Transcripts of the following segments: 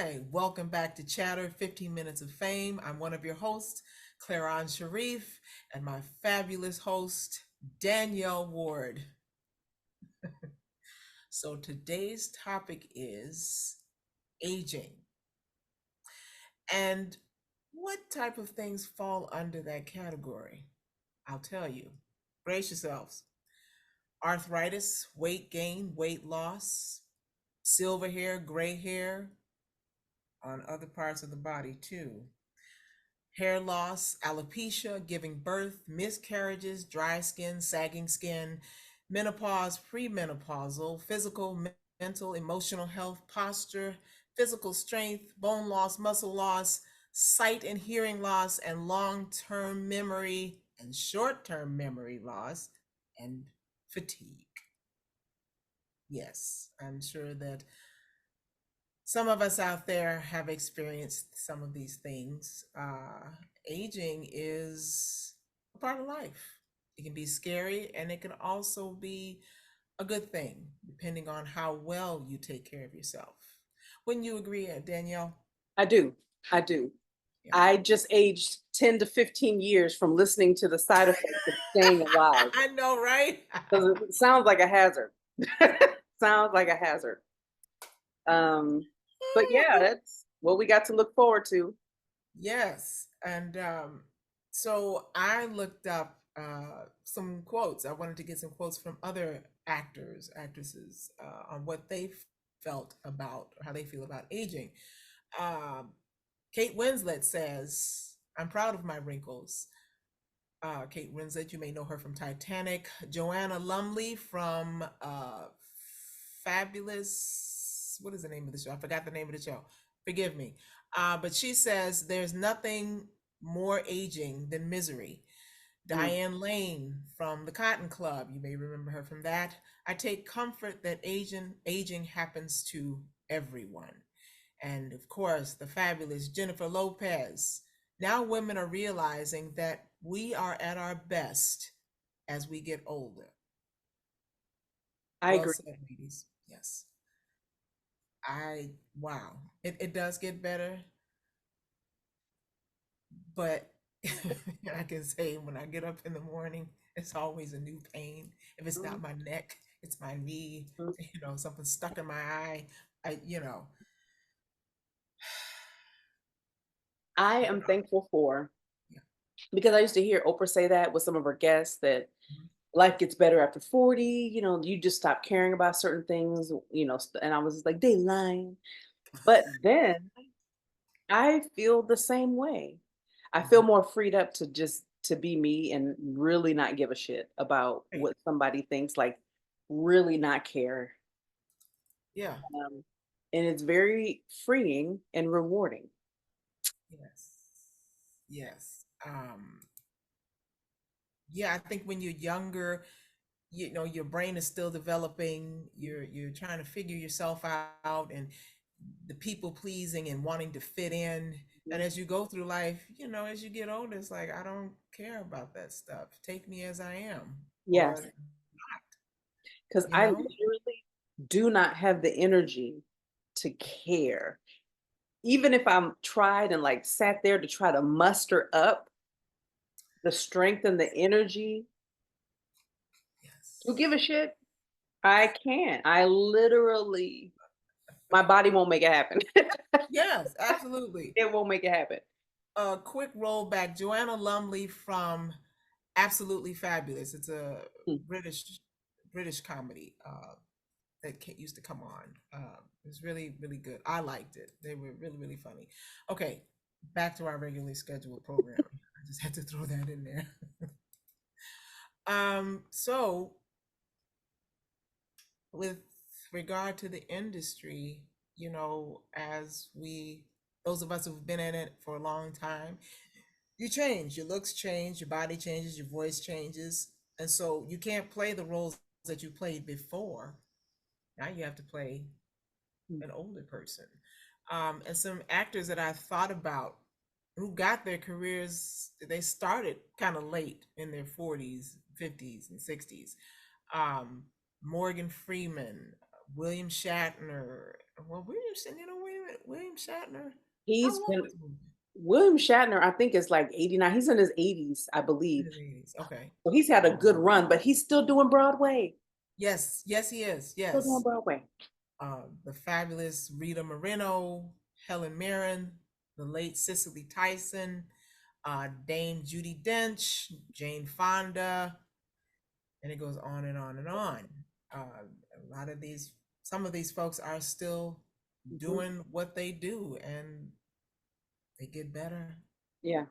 Hi, welcome back to Chatter 15 Minutes of Fame. I'm one of your hosts, Claron Sharif, and my fabulous host, Danielle Ward. So today's topic is aging. And what type of things fall under that category? I'll tell you. Brace yourselves. Arthritis, weight gain, weight loss, silver hair, gray hair on other parts of the body too. Hair loss, alopecia, giving birth, miscarriages, dry skin, sagging skin, menopause, premenopausal, physical, mental, emotional health, posture, physical strength, bone loss, muscle loss, sight and hearing loss, and long term memory and short term memory loss, and fatigue. Yes, I'm sure that some of us out there have experienced some of these things. Aging is a part of life. It can be scary and it can also be a good thing, depending on how well you take care of yourself. Wouldn't you agree, Danielle? I do. I do. Yeah. I just aged 10 to 15 years from listening to the side effects of staying alive. I know, right? 'Cause it sounds like a hazard. Sounds like a hazard. Um, but yeah, that's what we got to look forward to. Yes. And so I looked up some quotes. I wanted to get some quotes from other actors, actresses on what they felt about, or how they feel about aging. Um, Kate Winslet says, I'm proud of my wrinkles. Kate Winslet, you may know her from Titanic. Joanna Lumley from Fabulous. What is the name of the show? I forgot the name of the show. Forgive me. But she says there's nothing more aging than misery. Mm. Diane Lane from the Cotton Club, you may remember her from that. I take comfort that aging happens to everyone. And of course, the fabulous Jennifer Lopez. Now women are realizing that we are at our best as we get older. I Well agree. said, ladies. Yes. Wow. It does get better, but I can say when I get up in the morning, it's always a new pain. If it's Mhm. not my neck, it's my knee, Mhm. something stuck in my eye. I, you know, I but am thankful for yeah. because I used to hear Oprah say that with some of her guests that Mhm. life gets better after 40, you just stop caring about certain things, and I was just like, they lying. But then I feel the same way. I feel Mhm. more freed up to just to be me and really not give a shit about Right. what somebody thinks, like really not care. Yeah. Um, and it's very freeing and rewarding. Yes. Yes. Yeah, I think when you're younger, your brain is still developing. You're trying to figure yourself out, and the people pleasing and wanting to fit in. And Mhm. as you go through life, as you get older, it's like I don't care about that stuff. Take me as I am, Yes, or because you I know. literally do not have the energy to care. Even if I'm tried and like sat there to try to muster up the strength and the energy to Yes. give a shit, I can't. I literally my body won't make it happen. Yes, absolutely. It won't make it happen. A quick rollback. Joanna Lumley from Absolutely Fabulous. It's a Mm. British British comedy that used to come on. It was really really good. I liked it. They were really really funny. Okay, back to our regularly scheduled programming. I just had to throw that in there. So with regard to the industry, as we those of us who've been in it for a long time, you change, your looks change, your body changes, your voice changes, and so you can't play the roles that you played before. Now you have to play Mm. an older person. And some actors that I thought about who got their careers, they started kind of late in their 40s, 50s, and 60s. Um, Morgan Freeman, William Shatner. Well, William Shatner, William Shatner. How He's long been was the movie? William Shatner, I think, is like 89. He's in his 80s, I In believe. his 80s. Okay. So he's had a good run, but he's still doing Broadway. Yes, yes, he is. Still doing Yes. Broadway. The fabulous Rita Moreno, Helen Mirren, the late Cicely Tyson, Dame Judi Dench, Jane Fonda, and it goes on and on and on. A lot of these, some of these folks are still Mhm. doing what they do, and they get better. Yeah.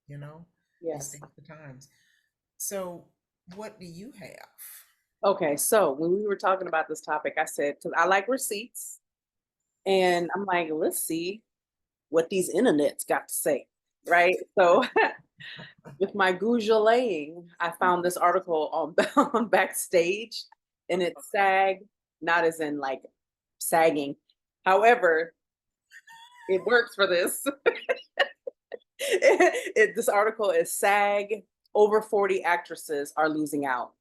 You know, they stay Yes. with the times. So, what do you have? Okay. So when we were talking about this topic, I said, because I like receipts. And I'm like, let's see what these internets got to say. Right. So with my Googling, I found this article on, on Backstage, and it's SAG, not as in like sagging. However, it works for this. This article is SAG over 40 actresses are losing out.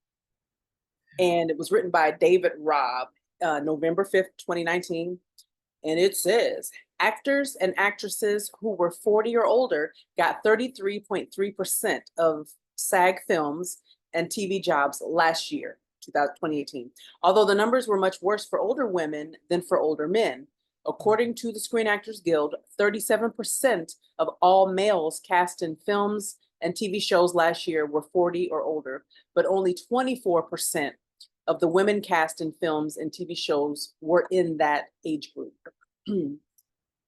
And it was written by David Robb, November 5th, 2019. And it says actors and actresses who were 40 or older got 33.3% of SAG films and TV jobs last year, 2018. Although the numbers were much worse for older women than for older men. According to the Screen Actors Guild, 37% of all males cast in films and TV shows last year were 40 or older, but only 24% of the women cast in films and TV shows were in that age group.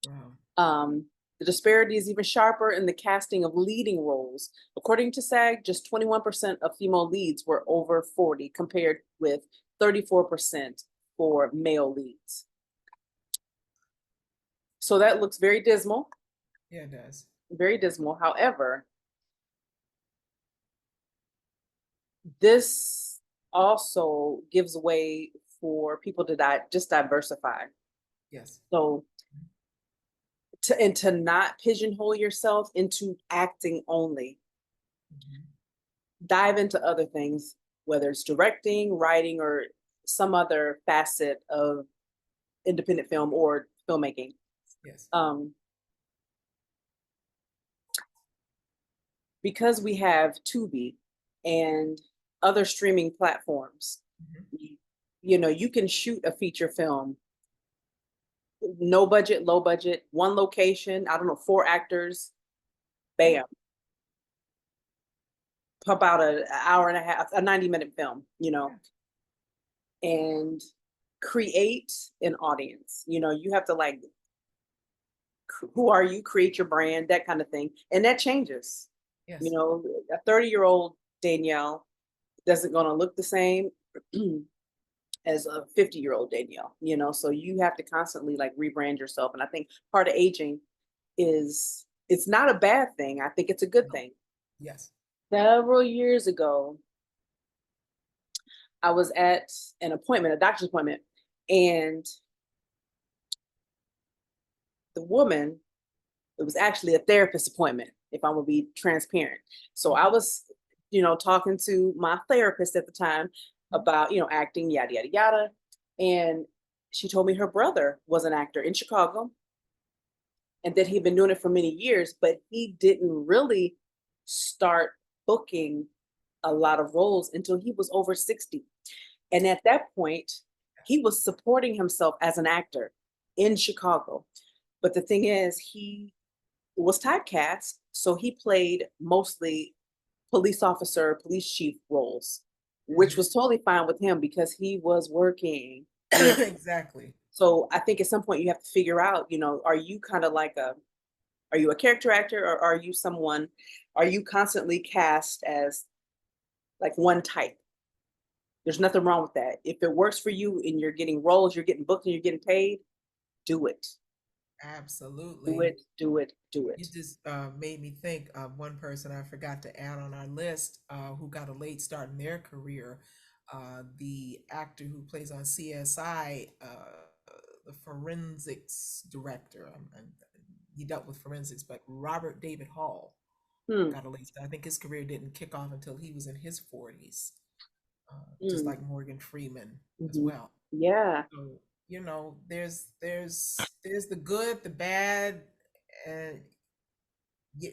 Wow. The disparity is even sharper in the casting of leading roles. According to SAG, just 21% of female leads were over 40, compared with 34% for male leads. So that looks very dismal, Yeah, it does. very dismal. However, this also gives way for people to just diversify. Yes. So to not pigeonhole yourself into acting only. Mhm. Dive into other things, whether it's directing, writing, or some other facet of independent film or filmmaking. Yes. Um, because we have Tubi and other streaming platforms, Mhm. you know, you can shoot a feature film, no budget, low budget, one location, I don't know, 4 actors, Yeah. bam, pump out an hour and a half, a 90-minute film, you know, Yeah. and create an audience. You know, you have to like, who are you, create your brand, that kind of thing. And that changes. You Yes. know, a 30-year-old Danielle doesn't going to look the same as a 50-year-old Danielle, you know, so you have to constantly like rebrand yourself. And I think part of aging is, it's not a bad thing. I think it's a good No. thing. Yes. Several years ago, I was at an appointment, a doctor's appointment, and the woman, it was actually a therapist appointment, if I'm gonna be transparent. So I Okay. was, you know, talking to my therapist at the time Mhm. about, you know, acting, yada, yada, yada. And she told me her brother was an actor in Chicago and that he'd been doing it for many years, but he didn't really start booking a lot of roles until he was over 60. And at that point, he was supporting himself as an actor in Chicago. But the thing is, he was typecast, so he played mostly police officer, police chief roles, which Mhm. was totally fine with him because he was working. You know, Exactly. so I think at some point you have to figure out, you know, are you kind of like are you a character actor or are you someone, are you constantly cast as like one type? There's nothing wrong with that. If it works for you and you're getting roles, you're getting booked and you're getting paid, do it. Do Absolutely. it, do it, do You it. just made me think of one person I forgot to add on our list who got a late start in their career. The actor who plays on CSI, the forensics director. He dealt with forensics, but Robert David Hall Hmm. got a late start. I think his career didn't kick off until he was in his 40s, just Mm. like Morgan Freeman as Hmm. well. Yeah. So, You know, there's the good, the bad, and you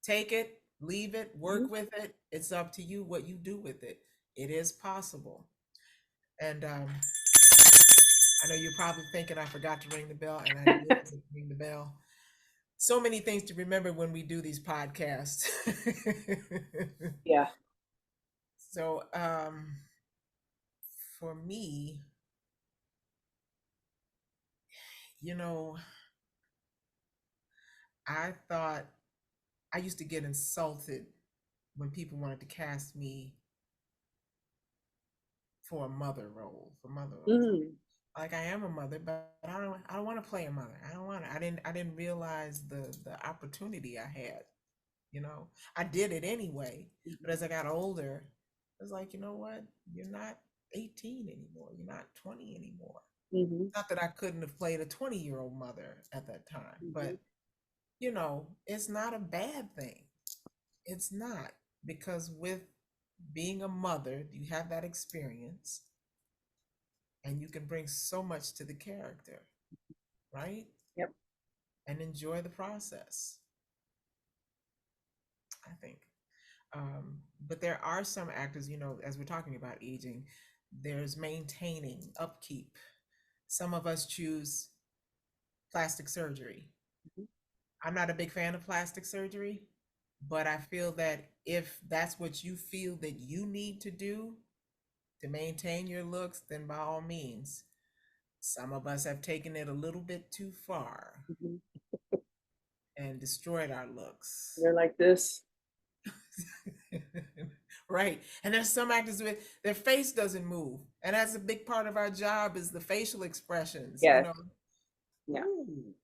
take it, leave it, work Mhm. with it. It's up to you what you do with it. It is possible. And I know you're probably thinking I forgot to ring the bell, and I did ring the bell. So many things to remember when we do these podcasts. Yeah. So, for me, you know, I thought I used to get insulted when people wanted to cast me for a mother role, for mother roles. Mm. Like I am a mother, but I don't want to play a mother. I don't want to. I didn't realize the opportunity I had. You know, I did it anyway. But as I got older, I was like, you know what? You're not 18 anymore. You're not 20 anymore. Mhm. Not that I couldn't have played a 20-year-old mother at that time, Mhm. but you know, it's not a bad thing. It's not, because with being a mother, you have that experience and you can bring so much to the character, right? Yep. And enjoy the process, I think. But there are some actors, you know, as we're talking about aging, there's maintaining, upkeep. Some of us choose plastic surgery. Mhm. I'm not a big fan of plastic surgery, but I feel that if that's what you feel that you need to do to maintain your looks, then by all means. Some of us have taken it a little bit too far Mhm. and destroyed our looks. They're like this. Right. And there's some actors with their face doesn't move. And that's a big part of our job is the facial expressions, you Yes. know. Yeah. Ooh.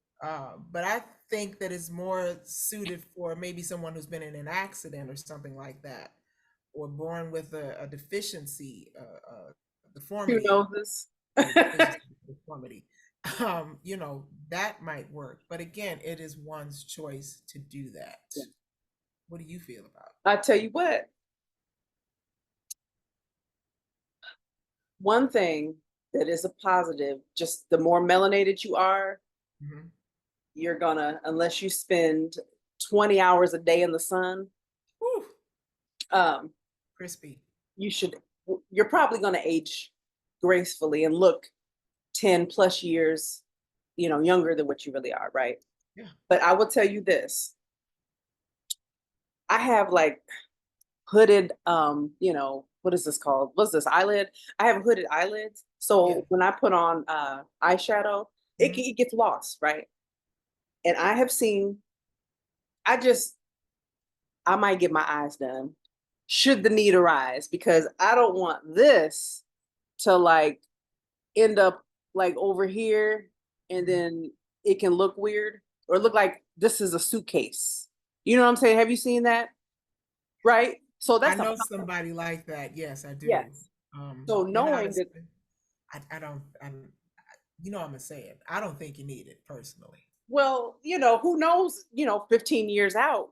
But I think that it's more suited for maybe someone who's been in an accident or something like that, or born with a deficiency, Who deformity, knows this? not a deficiency, deformity. You know, that might work. But again, it is one's choice to do that. Yeah. What do you feel about I tell you what, one thing that is a positive, just the more melanated you are, it? Hmm. you're gonna, unless you spend 20 hours a day in the sun, Whew, um, crispy. you should, you're probably gonna age gracefully and look 10 plus years, younger than what you really are, right? Yeah. But I will tell you this, I have like hooded, what is this called? What's this eyelid? I have hooded eyelids. Yeah. So when I put on eyeshadow, Hmm. it gets lost, right? And I have seen, I just, I might get my eyes done should the need arise because I don't want this to like end up like over here and Hmm. then it can look weird or look like this is a suitcase. You know what I'm saying? Have you seen that? Right? So I that's a know somebody like that. Yes, I do. yes. So And knowing that, honestly, I don't. You know, I'm gonna say it. I don't think you need it personally. well, who knows, 15 years out,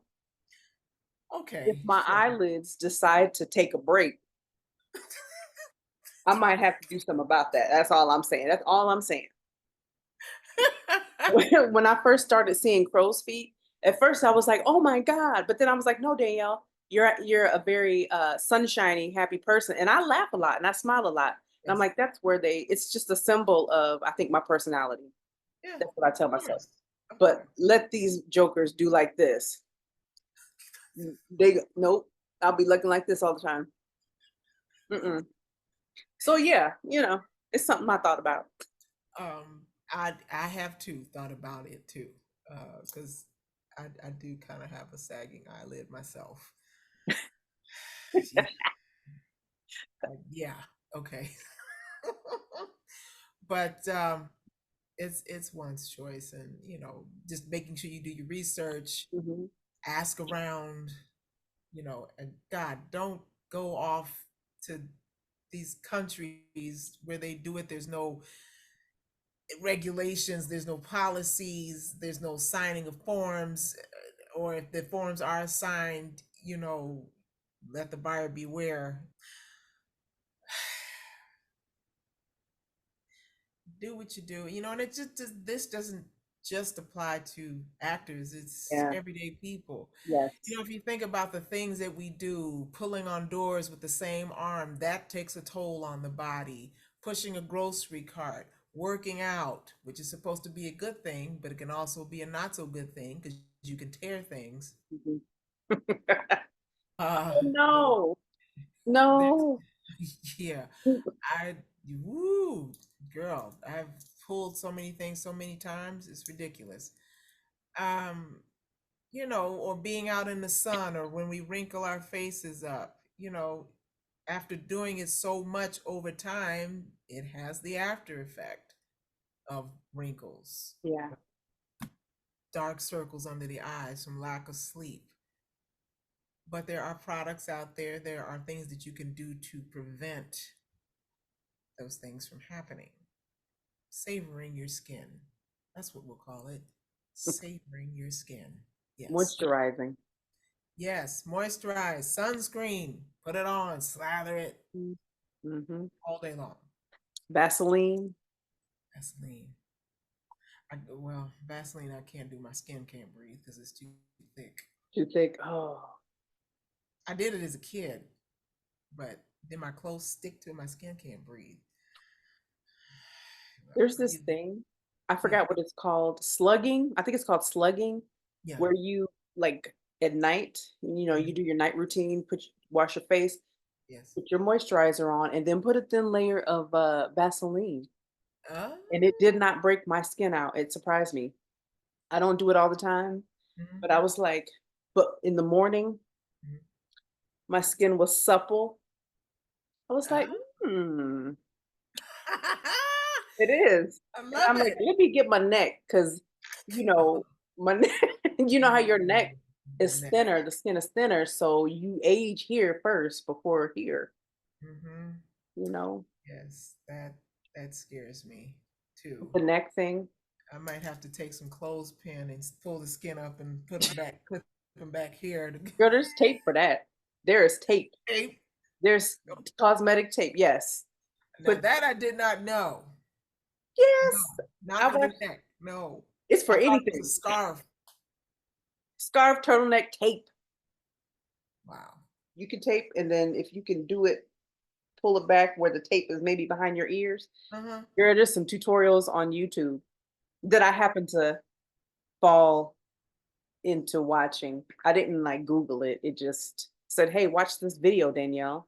if Okay, my sure. eyelids decide to take a break, I might have to do something about that. That's all I'm saying. That's all I'm saying. When I first started seeing crow's feet, at first I was like, "Oh my god!" But then I was like, "No, Danielle, you're a very sunshiny, happy person," and I laugh a lot and I smile a lot. And I'm Yes. like, "That's where they. It's just a symbol of, I think, my personality." Yeah. That's what I tell Of myself. course. Of But course. let these jokers do like this. They nope. I'll be looking like this all the time. Mm-mm. So yeah, it's something I thought about. I have too thought about it too, because I do kind of have a sagging eyelid myself. Yeah. Yeah. Okay. But it's one's choice, and you know, just making sure you do your research, Mhm. ask around, you know, and God, don't go off to these countries where they do it. There's no regulations, there's no policies, there's no signing of forms, or if the forms are signed, you know, let the buyer beware. do what you do, and it this doesn't just apply to actors, it's Yeah. everyday people. Yes. If you think about the things that we do, pulling on doors with the same arm, that takes a toll on the body. Pushing a grocery cart, working out, which is supposed to be a good thing, but it can also be a not so good thing because you can tear things. Mhm. Uh, the, No, there's, no. yeah, I, woo, girl, I've pulled so many things so many times, it's ridiculous. Um, or being out in the sun, or when we wrinkle our faces up, after doing it so much over time, it has the after effect of wrinkles, Yeah. dark circles under the eyes from lack of sleep. But there are products out there, there are things that you can do to prevent those things from happening. Savoring your skin. That's what we'll call it. Savoring your skin. Yes. Moisturizing. Yes. Moisturize, sunscreen, put it on, slather it Mm-hmm. all day long. Vaseline. Vaseline. Well, Vaseline, I can't do. My skin can't breathe because it's too thick. Too thick. Oh. I did it as a kid, but then my clothes stick to it, my skin can't breathe. There's this thing, I Yeah, forgot what it's called. Slugging. I think it's called slugging, yeah. where you like at night, you do your night routine, wash your face, Yes. put your moisturizer on, and then put a thin layer of Vaseline. Oh. And it did not break my skin out. It surprised me. I don't do it all the time, Mhm, but I was like, but in the morning, mhm. my skin was supple. I was like, Oh. hmm, it is. I And love I'm like, it. let me get my neck because, my neck, how your neck The is neck. thinner, the skin is thinner. So you age here first before here, Hmm. you know, Yes, that scares me too. the neck thing. I might have to take some clothespin and pull the skin up and put them back, clip them back here to Girl, there's tape for that. There is tape. tape. There's cosmetic tape. Yes. Now But that I did not know. No, yes, not I for the watched neck. No, it's I for thought it was a anything. scarf. Scarf, turtleneck, tape. Wow. You can tape, and then if you can do it, pull it back where the tape is maybe behind your ears. Uh-huh. There's some tutorials on YouTube that I happen to fall into watching. I didn't like Google it. It just said, "Hey, watch this video, Danielle.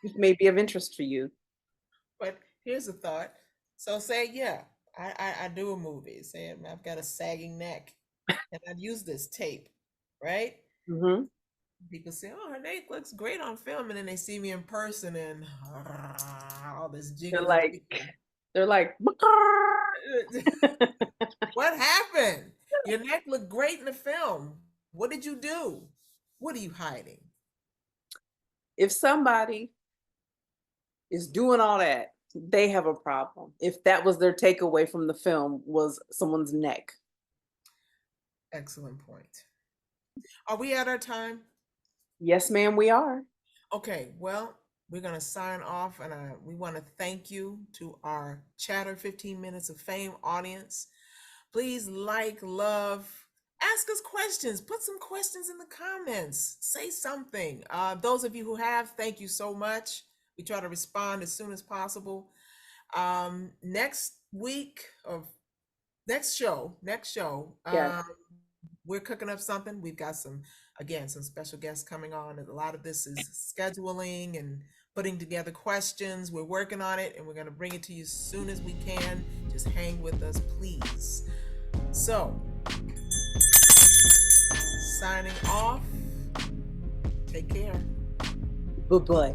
This may be of interest for you." But here's a thought. So say, yeah, I do a movie. Say I've got a sagging neck and I'd use this tape, right? Hmm. People say, oh, her neck looks great on film. And then they see me in person and all this They're jiggly like, wiggly. they're like, What happened? Your neck looked great in the film. What did you do? What are you hiding? if somebody is doing all that, they have a problem. If that was their takeaway from the film was someone's neck. Excellent point. Are we at our time? Yes, ma'am, we are. Okay, well, we're going to sign off, and we want to thank you to our Chatter 15 Minutes of Fame audience. Please like, love, ask us questions, put some questions in the comments, say something. Those of you who have, thank you so much. We try to respond as soon as possible. Next week of next show, Yes. we're cooking up something. We've got some special guests coming on. And a lot of this is scheduling and putting together questions. We're working on it and we're going to bring it to you as soon as we can. Just hang with us, please. So, signing off. Take care. Bye-bye.